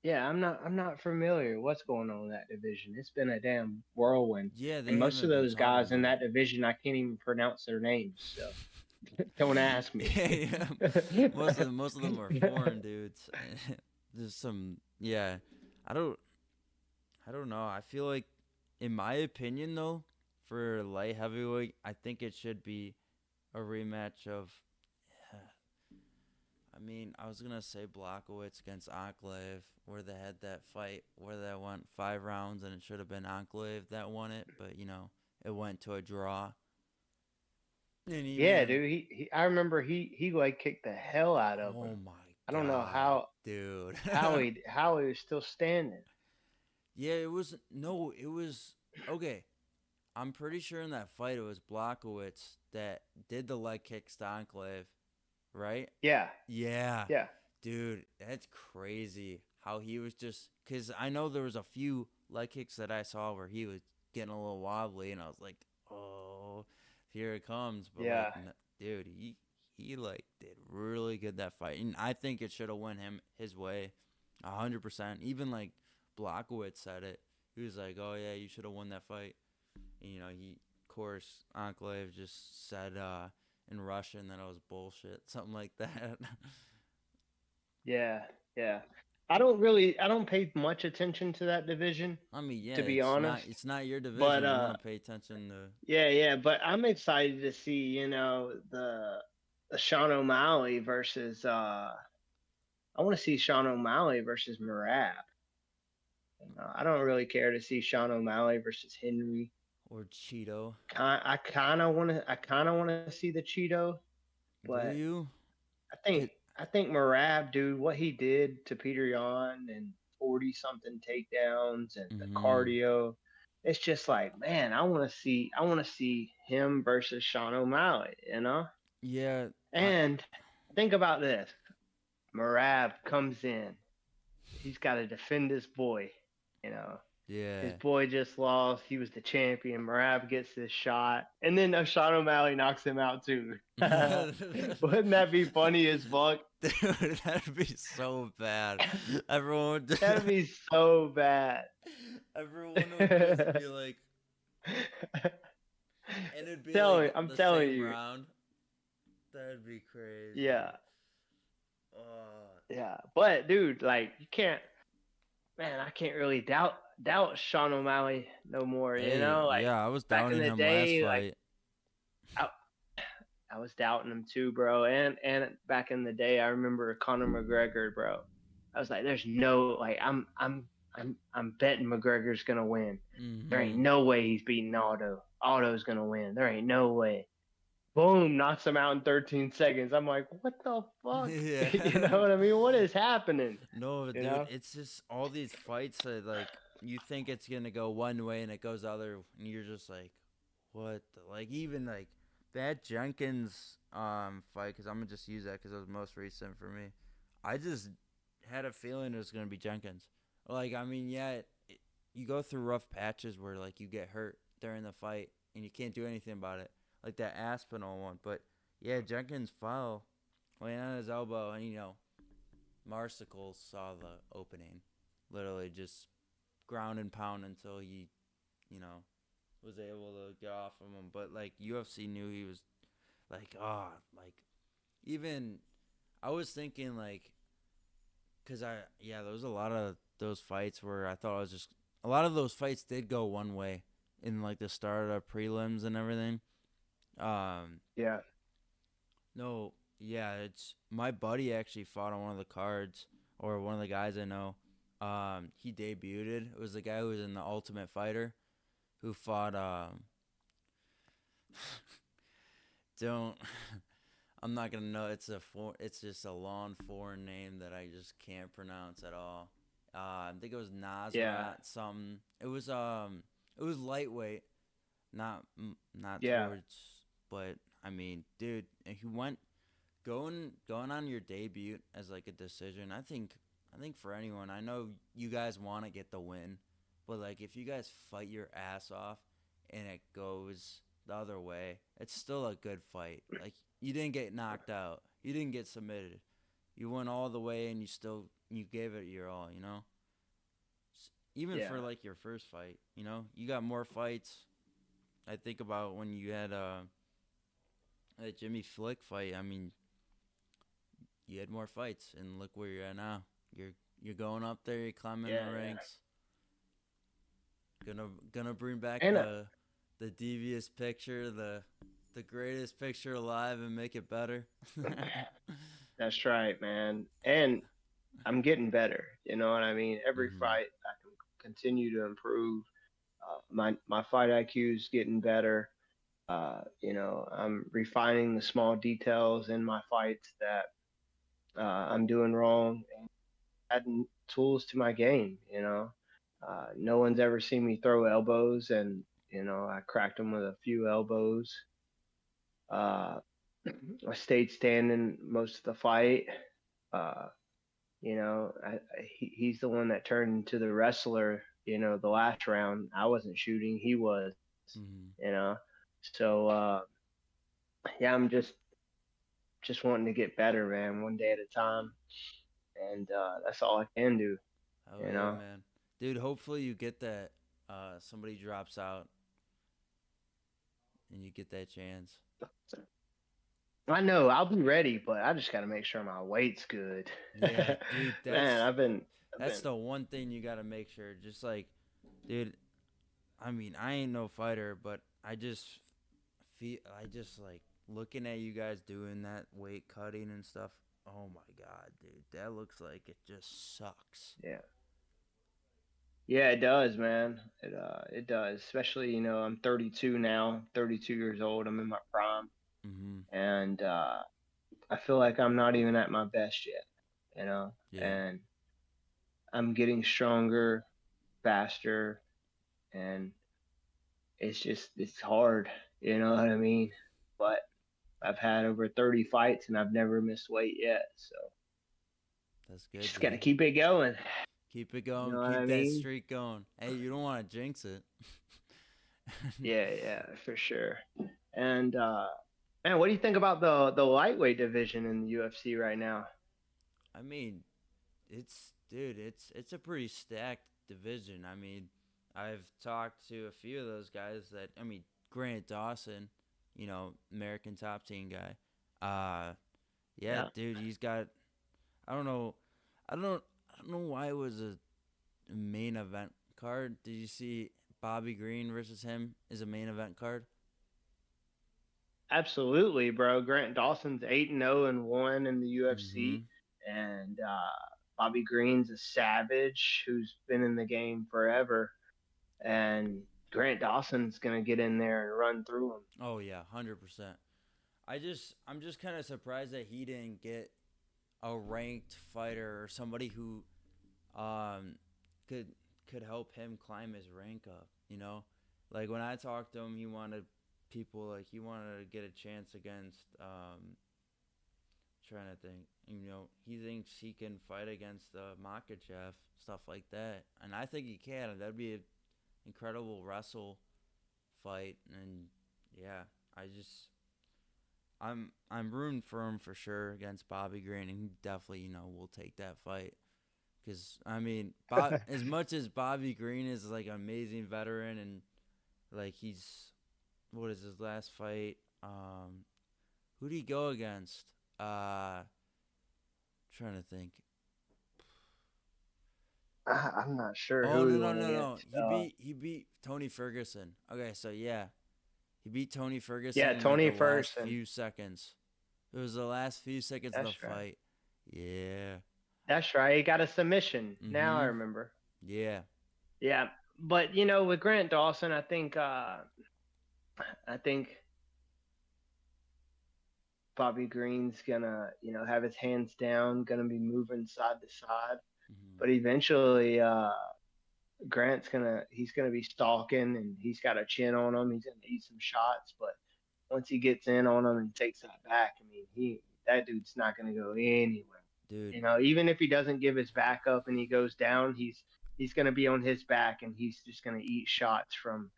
yeah. I'm not familiar. What's going on in that division? It's been a damn whirlwind, Yeah, and they most of haven't been those talking guys in about that division, I can't even pronounce their names. So don't ask it. me. Yeah, most of them are foreign dudes. There's some yeah. I don't I don't know. I feel like in my opinion though, for light heavyweight, I think it should be a rematch of I mean, I was gonna say Blachowicz against Enclave, where they had that fight where they went 5 rounds, and it should have been Enclave that won it, but it went to a draw. And Yeah, even, dude. I remember he like kicked the hell out of him. oh my I don't know god, how dude. how he was still standing. Yeah, it was no, it was okay. I'm pretty sure in that fight it was Blachowicz that did the leg kicks to Enclave, right? Yeah, Yeah, yeah. Dude, that's crazy how he was just because I know there was a few leg kicks that I saw where he was getting a little wobbly, and I was like, oh, here it comes. But like, Yeah. dude, he like did really good that fight, and I think it should have went his way, 100%. Even like Blockowitz said it. He was like, oh yeah, you should have won that fight. And, of course, Enclave just said in Russian that it was bullshit, something like that. Yeah. Yeah. I don't pay much attention to that division, I mean, yeah, to be honest. it's not your But division. You want to pay attention to. yeah, but I'm excited to see, the Sean O'Malley versus I want to see Sean O'Malley versus Marab. I don't really care to see Sean O'Malley versus Henry. Or Cheeto. I kind of want to see the Cheeto, Do but you? I think Could, I think Marab, dude, what he did to Peter Yan and 40 something takedowns and the mm-hmm. cardio, it's just like, man, I want to see him versus Sean O'Malley. Yeah, And think about this. Marab comes in. He's got to defend his boy, you know. His yeah. boy just lost. He was the champion. Marab gets this shot. And then Sean O'Malley knocks him out too. Wouldn't that be funny as fuck? Dude, that'd be so bad. Everyone would That'd be so bad. everyone would just be like, and it'd be like I'm the telling same you. round. That'd be crazy. Yeah. Uh, Yeah. But dude, like you can't, man, I can't really doubt Sean O'Malley no more, hey, like yeah, I was back in doubting the him last day, like fight. I, I was doubting him too, bro. And back in the day, I remember Conor McGregor, bro. I was like, there's no like I'm betting McGregor's gonna win. There ain't Mm-hmm. no way he's beating Aldo. Aldo's gonna win. There ain't no way. Boom, knocks him out in 13 seconds. I'm like, what the fuck? Yeah. You know what I mean? What is happening? No, You dude, know? it's just all these fights that like you think it's gonna go one way and it goes other, and you're just like, what? Like even like that Jenkins fight, because I'm gonna just use that because it was most recent for me. I just had a feeling it was gonna be Jenkins. Like I mean, yeah, you go through rough patches where like you get hurt during the fight and you can't do anything about it, like that Aspinall one. But yeah, Jenkins fell, laying on his elbow, and Marsicle saw the opening, literally just ground and pound until he, was able to get off of him. But like UFC knew he was like, like even I was thinking like, cause there was a lot of those fights where I thought I was just a lot of those fights did go one way in like the start of prelims and everything. Um, Yeah. No, yeah, it's my buddy actually fought on one of the cards, or one of the guys I know. He debuted. It was the guy who was in the Ultimate Fighter, who fought. Don't. I'm not gonna know. It's just a long foreign name that I just can't pronounce at all. I think it was Nazrat Yeah. something. It was lightweight, not Yeah. towards, but I mean, dude, he went going on your debut as like a decision. I think for anyone, I know you guys want to get the win, but like if you guys fight your ass off and it goes the other way, it's still a good fight. Like you didn't get knocked out, you didn't get submitted, you went all the way and you gave it your all. Even Yeah. for like your first fight, you got more fights. I think about when you had a Jimmy Flick fight. I mean, you had more fights, and look where you're at now. You're going up there, you're climbing Yeah. the ranks. Gonna bring back And the devious picture, the greatest picture alive, and make it better. that's right, man. And I'm getting better. You know what I mean? Every Hmm. fight, I can continue to improve. My fight IQ is getting better. I'm refining the small details in my fights that I'm doing wrong, and adding tools to my game. No one's ever seen me throw elbows, and I cracked them with a few elbows. Uh, I stayed standing most of the fight. Uh, he's the one that turned into the wrestler. The last round, I wasn't shooting, he was. Mm-hmm. So yeah, I'm just wanting to get better, man, one day at a time, and that's all I can do. Oh You yeah, know. man. Dude, hopefully you get that. Somebody drops out and you get that chance. I know I'll be ready, but I just got to make sure my weight's good. Yeah, dude, Man, I've that's been. the one thing you gotta make sure. Just like, dude, I mean, I ain't no fighter, but I just like looking at you guys doing that weight cutting and stuff. Oh my god, dude, that looks like it just sucks. Yeah. Yeah, it does, man. It does. Especially, I'm 32 now, 32 years old. I'm in my prime, Mhm. and I feel like I'm not even at my best yet, Yeah. and I'm getting stronger, faster, and it's hard, you know what I mean? But I've had over 30 fights and I've never missed weight yet, so That's good, just got to dude. keep it going. Keep it You going. know what I Keep that mean? streak going. Hey, you don't want to jinx it. Yeah, yeah, for sure. And man, what do you think about the lightweight division in the UFC right now? I mean, it's a pretty stacked division. I mean, I've talked to a few of those guys that I mean, Grant Dawson, American top team guy. Yeah, Yeah, dude, he's got. I don't know. I don't. I don't know why it was a main event card. Did you see Bobby Green versus him is a main event card? absolutely, bro. Grant Dawson's 8-0-1 in the Mm-hmm. UFC, and Bobby Green's a savage who's been in the game forever, and Grant Dawson's gonna get in there and run through him. Oh yeah, 100%. I'm just kind of surprised that he didn't get a ranked fighter or somebody who um could could help him climb his rank up, Like when I talked to him, he wanted to get a chance against trying to think, he thinks he can fight against Makachev, stuff like that. And I think he can. That'd be an incredible wrestle fight and yeah, I just I'm rooting for him for sure against Bobby Green, and he definitely will take that fight. Because I mean, as much as Bobby Green is like an amazing veteran, and like he's what is his last fight? Who did he go against? Trying to think. I'm not sure Oh who he no no went no no! against. He beat Tony Ferguson. Okay, so yeah, he beat Tony Ferguson Yeah, in like Tony the last Ferguson. few seconds. It was the last few seconds of the That's right. fight. Yeah. That's right. He got a submission. Now I Mhm. remember. Yeah. Yeah, but with Grant Dawson, I think Bobby Green's gonna, have his hands down, gonna be moving side to side. Mhm. But eventually, he's gonna be stalking, and he's got a chin on him. He's gonna eat some shots, but once he gets in on him and takes that back, I mean, that dude's not gonna go anywhere. Dude. Even if he doesn't give his back up and he goes down, he's gonna be on his back, and he's just gonna eat shots from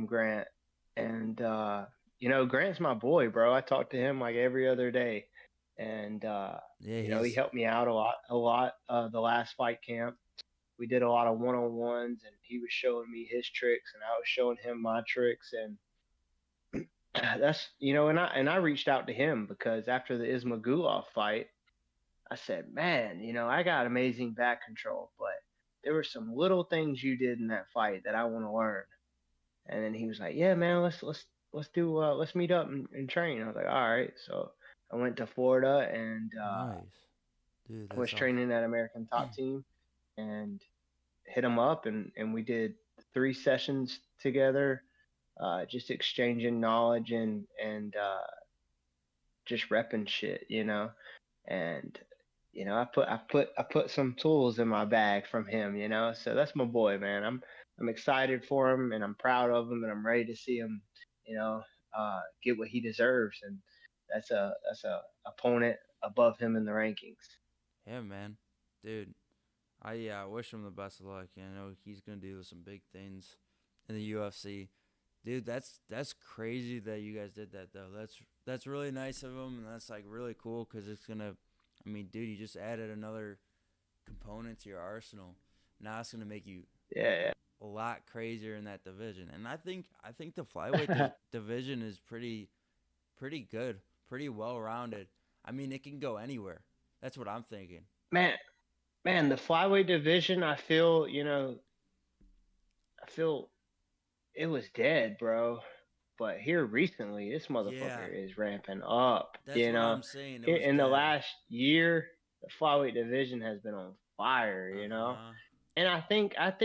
Grant. And Grant's my boy, bro. I talk to him like every other day, and Yeah, he he's helped me out a lot. The last fight camp, we did a lot of one-on-ones, and he was showing me his tricks, and I was showing him my tricks, and and I reached out to him because after the Ismagulov fight, I said, man, I got amazing back control, but there were some little things you did in that fight that I want to learn. And then he was like, yeah, man, let's meet up and train. I was like, all right. So I went to Florida and nice. Dude, was that's awesome. training at American Top Team and hit him up, and we did 3 sessions together, just exchanging knowledge and just repping shit. And I put some tools in my bag from him. So that's my boy, man. I'm excited for him, and I'm proud of him, and I'm ready to see him, you know, get what he deserves. And that's a opponent above him in the rankings. Yeah, man. dude. I wish him the best of luck. I know he's gonna do some big things in the UFC. Dude, that's crazy that you guys did that though. That's really nice of him, and that's like really cool because it's gonna. I mean, dude, you just added another component to your arsenal. Now it's gonna make you Yeah. a lot crazier in that division, and I think the flyweight division is pretty good, pretty well rounded. I mean, it can go anywhere. That's what I'm thinking. man, man, the flyweight division, I feel it was dead, bro. But here recently, this Yeah, motherfucker is ramping up. that's what I'm saying. It was In the dead. last year, the flyweight division has been on fire. Uh huh. And I think I've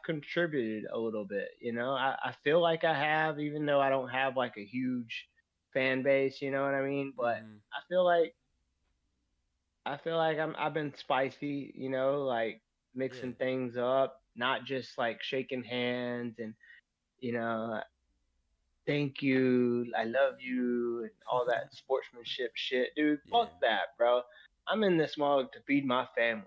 contributed a little bit. I feel like I have, even though I don't have like a huge fan base. You know what I mean? But Mhm. I feel like I've been spicy. Like Yeah. mixing things up, not just like shaking hands and you know thank you, I love you, and all that sportsmanship shit, dude. Yeah. Fuck that, bro. I'm in this mode to feed my family.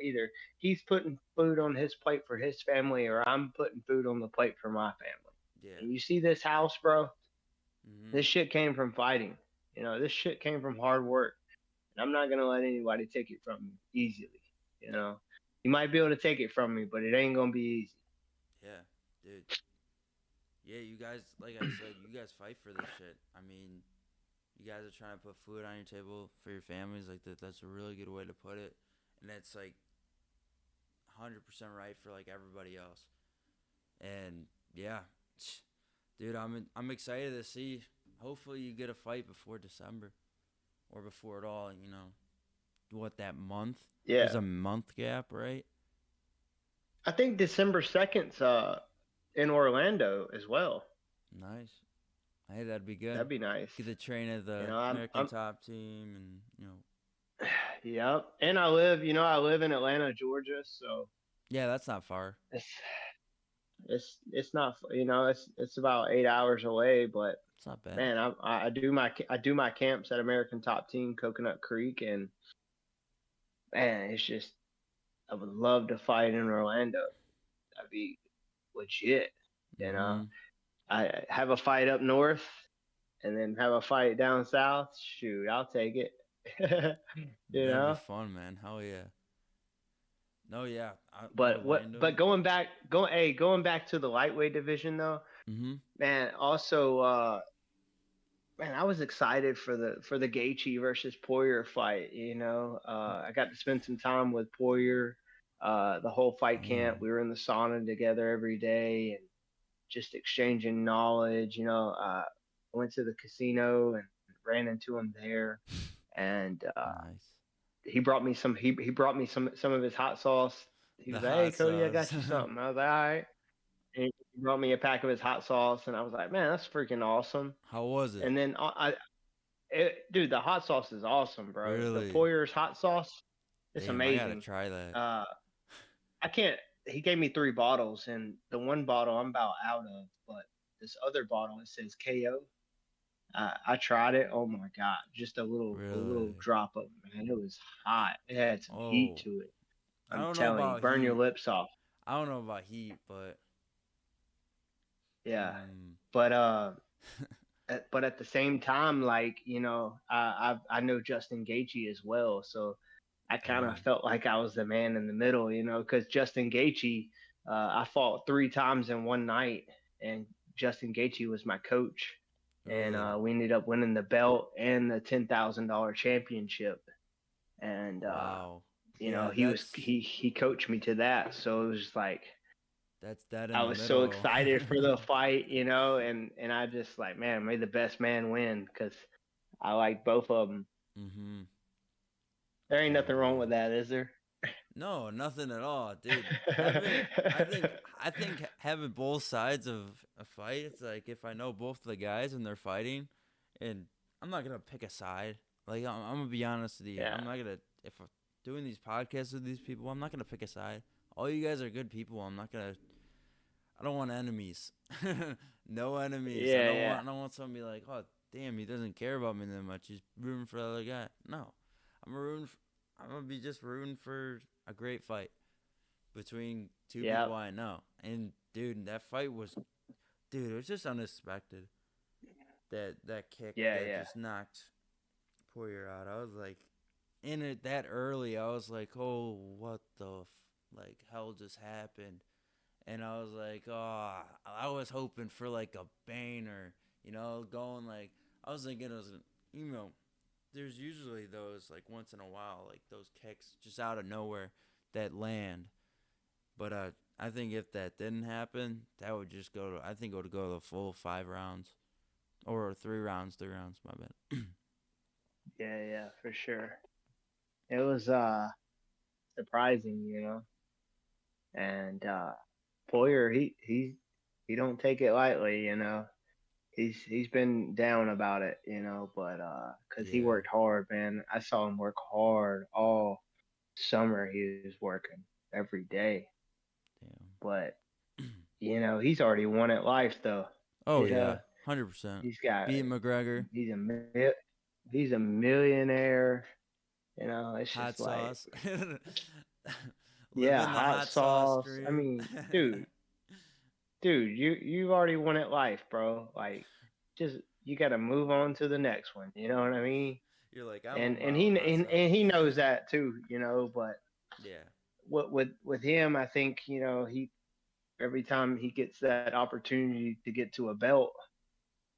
Either he's putting food on his plate for his family, or I'm putting food on the plate for my family. Yeah. And you see this house, bro? Mhm. This shit came from fighting. This shit came from hard work. And I'm not gonna let anybody take it from me easily. You might be able to take it from me, but it ain't gonna be easy. Yeah, dude. Yeah, you guys, like I said, you guys fight for this shit. I mean, you guys are trying to put food on your table for your families. Like that's a really good way to put it, and that's like 100% right for like everybody else. And yeah, dude, I'm excited to see. Hopefully, you get a fight before December or before it all. What that month? There's Yeah, a month gap, right? I think December 2nd's in Orlando as well. Nice. Hey, that'd be good. That'd be nice. Get to train at You the know, I'm, American I'm, top team, and yep. And I live in Atlanta, Georgia, so yeah, that's not far. it's, it's not, it's about 8 hours away, but It's not bad. man, I do my camps at American Top Team, Coconut Creek, and man, it's just, I would love to fight in Orlando. That'd be legit, you know. Mm-hmm. I have a fight up north, and then have a fight down south. Shoot, I'll take it. you That'd be know. fun, man. Hell yeah. No, yeah. But Orlando. going back to the lightweight division though, Mm-hmm. man. Also, man, I was excited for the Gaethje versus Poirier fight. I got to spend some time with Poirier. The whole fight camp, Damn. we were in the sauna together every day and just exchanging knowledge. I went to the casino and ran into him there, and Nice. he brought me some of his hot sauce. He The was like, "Hey hot Cody, I sauce. got you something." I was like, "All right." And he brought me a pack of his hot sauce, and I was like, "Man, that's freaking awesome." How was it? And then dude, the hot sauce is awesome, bro. The Really? Poyer's hot sauce, it's Damn, I gotta amazing. try that. Uh, I can't. He gave me 3 bottles, and the one bottle I'm about out of, but this other bottle it says KO. I tried it. Oh my god, just a little Really? drop of it, man. It was hot. It had some heat Oh, to it. I I'm don't know telling you, about burn your heat. lips off. I don't know about heat, but Yeah, mm, but at the same time, like I know Justin Gaethje as well, so I kind of damn. felt like I was the man in the middle, because Justin Gaethje, I fought 3 times in one night, and Justin Gaethje was my coach, and Really? we ended up winning the belt and the $10,000 championship, and Wow. Yeah, he coached me to that, so it was just like that's that in I the was so middle. excited for the fight, and I just like, man, may the best man win because I like both of them. Mm-hmm. There ain't Hell nothing wrong yeah. with that, is there? No, nothing at all, dude. Having, I think having both sides of a fight, it's like if I know both the guys and they're fighting, and I'm not gonna pick a side. Like I'm gonna be honest with you, Yeah, I'm not gonna if I'm doing these podcasts with these people, I'm not gonna pick a side. All you guys are good people. I'm not gonna. I don't want enemies. No enemies. I yeah, don't yeah, want. I don't want someone to be like, oh damn, he doesn't care about me that much. He's rooting for the other guy. No, I'm gonna be just rooting for a great fight between two Yeah, people I know. And dude, that fight was, dude, it was just unexpected. That kick yeah, that yeah, just knocked Poirier out. I was like, in it that early. I was like, oh, what the like hell just happened? And I was like, oh, I was hoping for like a bang or going like I was thinking it was, you know, there's usually those like once in a while like those kicks just out of nowhere that land. But I think if that didn't happen, that would just go to I think it would go to the full 5 rounds or 3 rounds. 3 rounds, my bad. yeah, for sure. It was surprising, and Poyer, he don't take it lightly, He's been down about it, but cause he Yeah, worked hard, man. I saw him work hard all summer. He was working every day, but damn. he's already won at life though. Oh You know, yeah, 100%. he's got Beat McGregor, he's a he's a millionaire. It's hot just like, sauce, yeah, living the hot hot sauce sauce. I dream. mean, dude, you've already won at life, bro. Like, just you got to move on to the next one. You know what I mean? You're like, I'm And on my and own he hot and, sauce. and he knows that too. But Yeah, with him, I think he every time he gets that opportunity to get to a belt,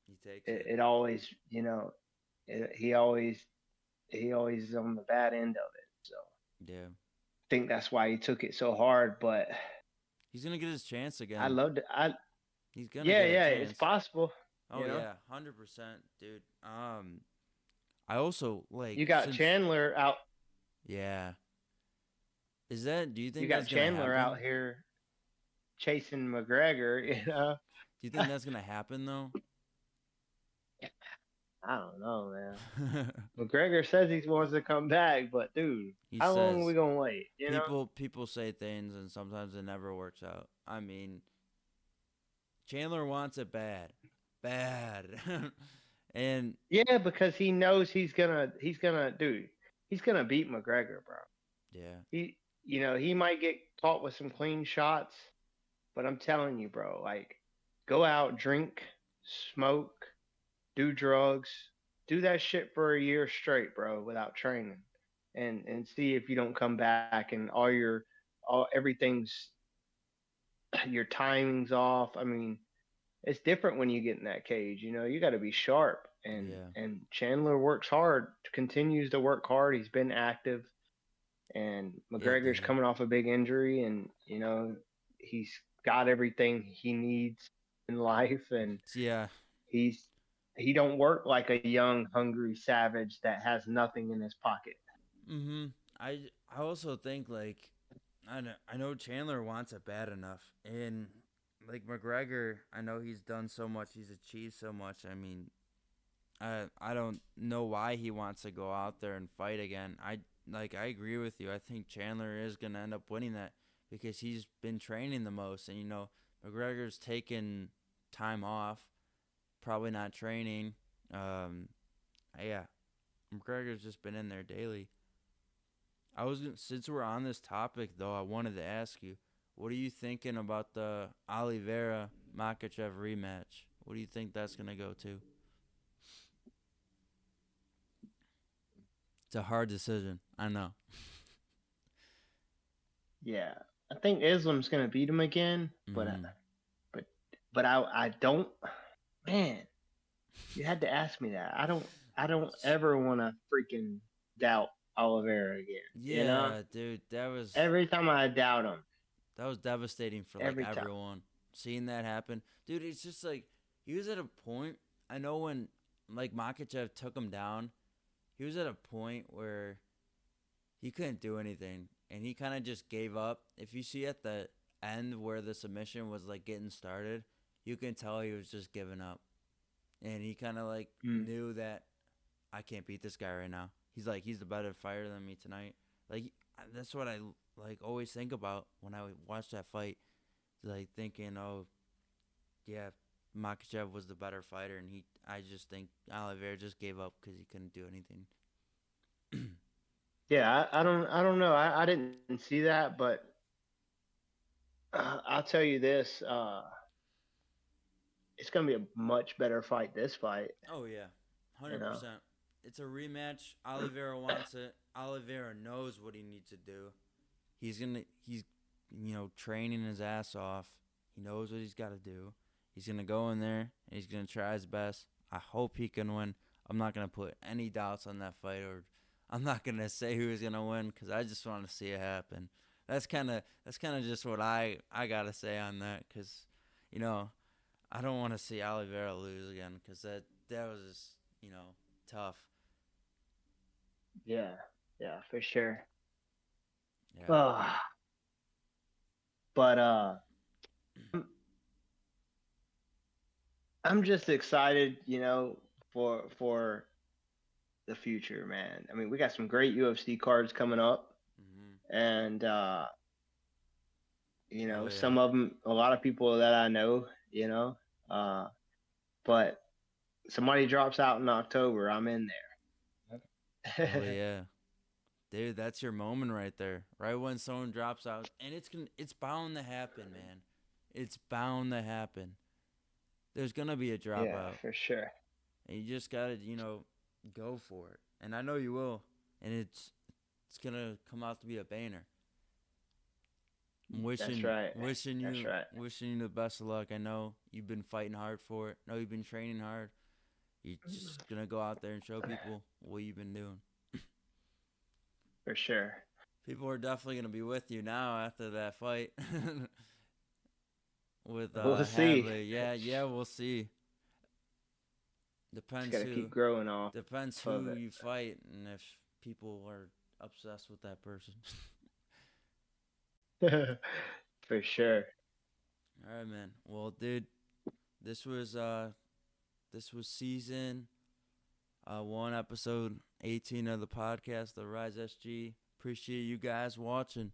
he takes it, it. it always he always is on the bad end of it. So Yeah, I think that's why he took it so hard. But he's gonna get his chance I again. loved it. He's gonna Yeah, get a yeah, it's chance. possible. Oh yeah, 100%, dude. I also like You got since Chandler out. yeah. Is that? Do you You think got that's gonna Chandler out happen? here chasing McGregor. Do you think that's gonna happen though? I don't know, man. McGregor says he wants to come back, but dude, He how long are says we gonna wait? people say things and sometimes it never works out. I mean, Chandler wants it bad, bad, and Yeah, because he knows he's gonna beat McGregor, bro. yeah, He might get caught with some clean shots, but I'm telling you, bro, like, go out, drink, smoke, do drugs, do that shit for a year straight, bro, without training, and see if you don't come back and all everything's your timing's off. I mean, it's different when you get in that cage. You got to be sharp. And yeah, and Chandler works hard, continues to work hard. He's been active, and yeah, McGregor's dude. coming off a big injury, and he's got everything he needs in life, and Yeah, he's he don't work like a young, hungry savage that has nothing in his pocket. mm-hmm. I also think like I know Chandler wants it bad enough, and like McGregor, I know he's done so much, he's achieved so much. I mean, I don't know why he wants to go out there and fight again. I agree with you. I think Chandler is gonna end up winning that because he's been training the most, and McGregor's taken time off, probably not training. Um, yeah, McGregor's just been in there daily. Since we're on this topic though, I wanted to ask you, what are you thinking about the Oliveira Makachev rematch? What do you think that's gonna go to? It's a hard decision. I know. Yeah, I think Islam's gonna beat him again, but Mm-hmm. but but I don't. Man, you had to ask me that. I don't ever want to freaking doubt Oliveira again. Yeah, dude, Every time I doubt him, that was devastating for like every time. everyone. Seeing that happen, dude, it's just like he was at a point. I know when like Makachev took him down, he was at a point where he couldn't do anything, and he kind of just gave up. If you see at the end where the submission was like getting started, you can tell he was just giving up, and he kind of like Mm. knew that I can't beat this guy right now. He's like he's the better fighter than me tonight. Like that's what I like always think about when I watch that fight. Like thinking, oh yeah, Makachev was the better fighter, and I just think Oliveira just gave up because he couldn't do anything. Yeah, I don't know. I didn't see that, but I'll tell you this. It's gonna be a much better fight. This fight, Oh yeah, you know. 100%. It's a rematch. Oliveira wants it. Oliveira knows what he needs to do. He's training his ass off. He knows what he's got to do. He's gonna go in there and he's gonna try his best. I hope he can win. I'm not gonna put any doubts on that fight, or I'm not gonna say who's gonna win because I just want to see it happen. That's kind of just what I gotta say on that, because you know I don't want to see Oliveira lose again, because that was just, tough. Yeah, yeah, for sure. Yeah. Uh, but I'm just excited, for the future, man. I mean, we got some great UFC cards coming up, Mhm. and Oh yeah. some of them, a lot of people that I know, uh, but somebody drops out in October, I'm in Oh there. yeah. Dude, that's your moment right there. Right when someone drops out, and it's bound to happen, man. It's bound to happen. There's gonna be a Yeah, dropout, for sure. and you just gotta, go for it. And I know you will, and it's gonna come out to be a banger. I'm That's wishing right. wishing That's you right. wishing you the best of luck. I know you've been fighting hard for it. I know you've been training hard. You're just gonna go out there and show people what you've been doing. For sure. People are definitely gonna be with you now after that fight with We'll see. Hadley. Yeah, yeah, we'll see. Just Depends got to who keep growing off depends of who you fight and if people are obsessed with that person. it. For sure. All right, man. Well, dude, this was uh this was season 1, episode 18 of the podcast, The Rise SG. Appreciate you guys watching.